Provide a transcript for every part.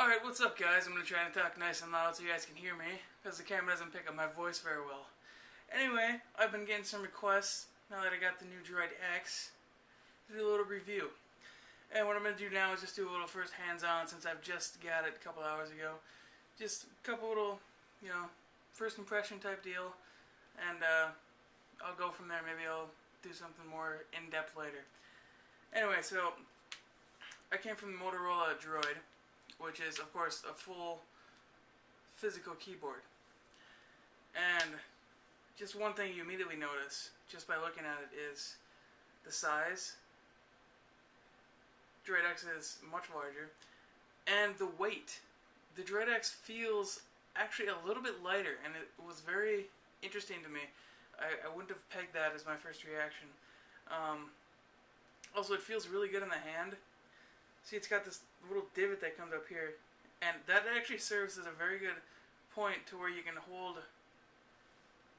Alright, what's up guys? I'm going to try and talk nice and loud so you guys can hear me, because the camera doesn't pick up my voice very well. Anyway, I've been getting some requests, now that I got the new Droid X, to do a little review. And what I'm going to do now is just do a little first hands-on, since I've just got it a couple hours ago. Just a couple little, first impression type deal, and I'll go from there. Maybe I'll do something more in-depth later. Anyway, so I came from the Motorola Droid, which is, of course, a full physical keyboard. And just one thing you immediately notice, just by looking at it, is the size. Droid X is much larger. And the weight. The Droid X feels actually a little bit lighter, and it was very interesting to me. I wouldn't have pegged that as my first reaction. Also, it feels really good in the hand. See, it's got this little divot that comes up here, and that actually serves as a very good point to where you can hold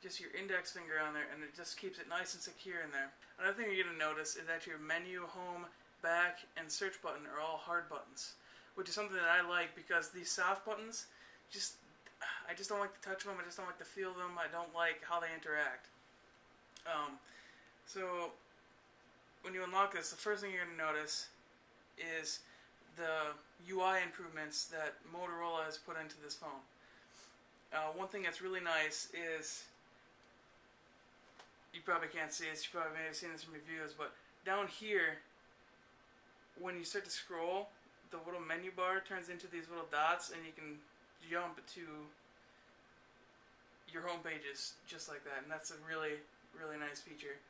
just your index finger on there, and it just keeps it nice and secure in there. Another thing you're going to notice is that your menu, home, back, and search button are all hard buttons, which is something that I like, because these soft buttons, I just don't like to touch them, I just don't like to feel them, I don't like how they interact. So when you unlock this, the first thing you're going to notice is the UI improvements that Motorola has put into this phone. One thing that's really nice is, you probably can't see this, you probably may have seen this in reviews, but down here, when you start to scroll, the little menu bar turns into these little dots, and you can jump to your home pages just like that, and that's a really, really nice feature.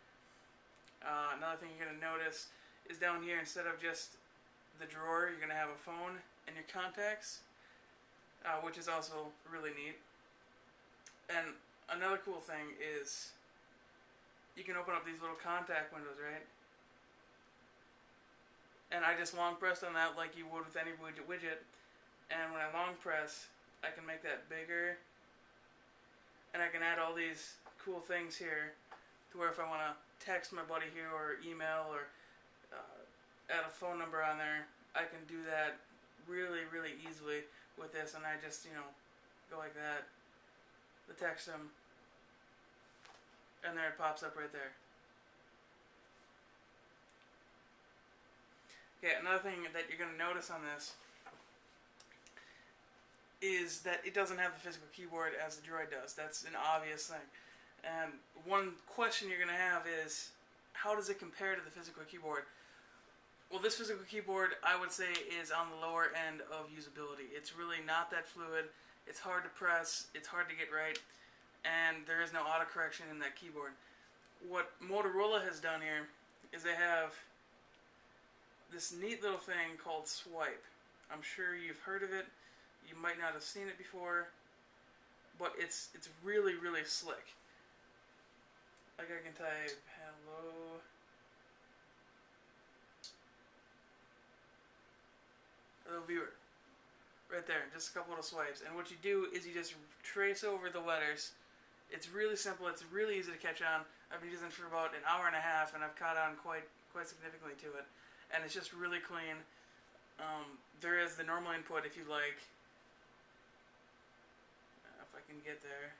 Another thing you're going to notice is down here, instead of just the drawer, you're going to have a phone and your contacts, which is also really neat. And another cool thing is you can open up these little contact windows, right? And I just long pressed on that like you would with any widget, and when I long press, I can make that bigger, and I can add all these cool things here to where if I want to text my buddy here or email or add a phone number on there, I can do that really, really easily with this, and I just, go like that, the text him, and there it pops up right there. Okay, another thing that you're going to notice on this is that it doesn't have the physical keyboard as the Droid does. That's an obvious thing. And one question you're going to have is, how does it compare to the physical keyboard? Well, this physical keyboard, I would say, is on the lower end of usability. It's really not that fluid, it's hard to press, it's hard to get right, and there is no autocorrection in that keyboard. What Motorola has done here is they have this neat little thing called Swipe. I'm sure you've heard of it, you might not have seen it before, but it's really, really slick. Like, I can type hello. Hello viewer. Right there, just a couple little swipes. And what you do is you just trace over the letters. It's really simple, it's really easy to catch on. I've been using it for about an hour and a half, and I've caught on quite significantly to it. And it's just really clean. There is the normal input if you like. If I can get there.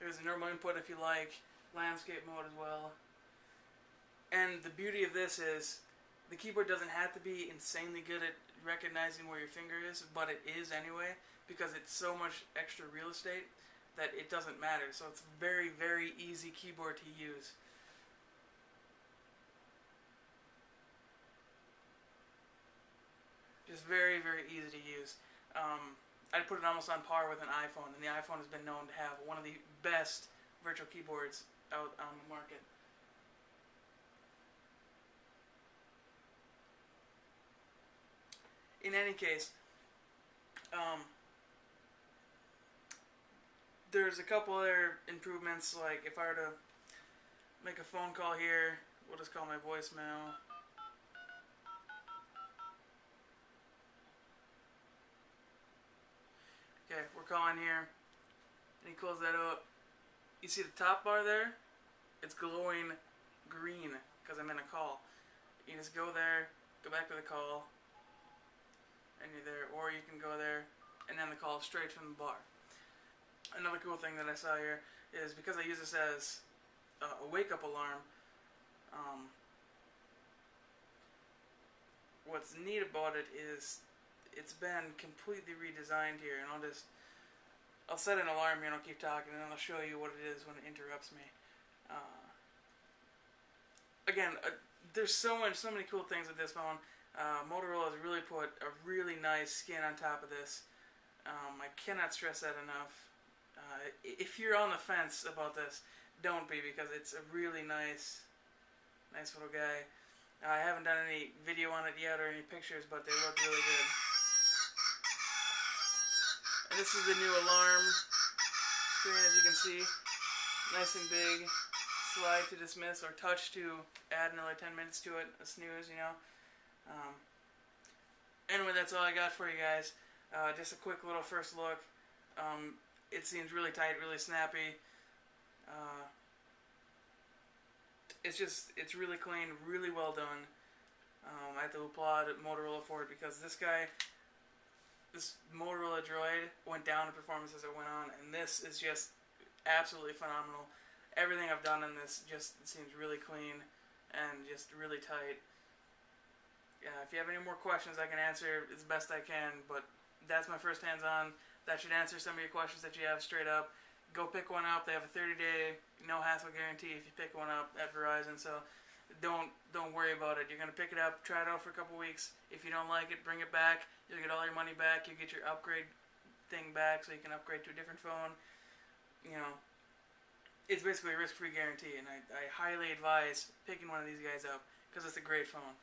There's a normal input if you like, landscape mode as well. And the beauty of this is, the keyboard doesn't have to be insanely good at recognizing where your finger is, but it is anyway, because it's so much extra real estate that it doesn't matter. So it's a very, very easy keyboard to use. Just very, very easy to use. I'd put it almost on par with an iPhone, and the iPhone has been known to have one of the best virtual keyboards out on the market. In any case, there's a couple other improvements, like if I were to make a phone call here, we'll just call my voicemail. Okay, we're calling here. and you close that up. You see the top bar there? It's glowing green because I'm in a call. You just go there, go back to the call, and you're there. Or you can go there and end the call straight from the bar. Another cool thing that I saw here is because I use this as a wake-up alarm, what's neat about it is it's been completely redesigned here, and I'll set an alarm here and I'll keep talking and then I'll show you what it is when it interrupts me. Again, there's so many cool things with this phone. Motorola has really put a really nice skin on top of this. I cannot stress that enough. If you're on the fence about this, don't be, because it's a really nice little guy. I haven't done any video on it yet or any pictures, but they look really good. And this is the new alarm screen, as you can see. Nice and big. Slide to dismiss, or touch to add another 10 minutes to it. A snooze, you know. Anyway, that's all I got for you guys. Just a quick little first look. It seems really tight, really snappy. It's really clean, really well done. I have to applaud Motorola for it, because this Motorola Droid went down in performance as it went on, and this is just absolutely phenomenal. Everything I've done in this just seems really clean and just really tight. Yeah, if you have any more questions, I can answer as best I can, but that's my first hands-on. That should answer some of your questions that you have straight up. Go pick one up. They have a 30-day no-hassle guarantee if you pick one up at Verizon, so don't worry about it. You're going to pick it up, try it out for a couple weeks. If you don't like it, bring it back. You'll get all your money back. You get your upgrade thing back so you can upgrade to a different phone. You know, it's basically a risk-free guarantee, and I highly advise picking one of these guys up because it's a great phone.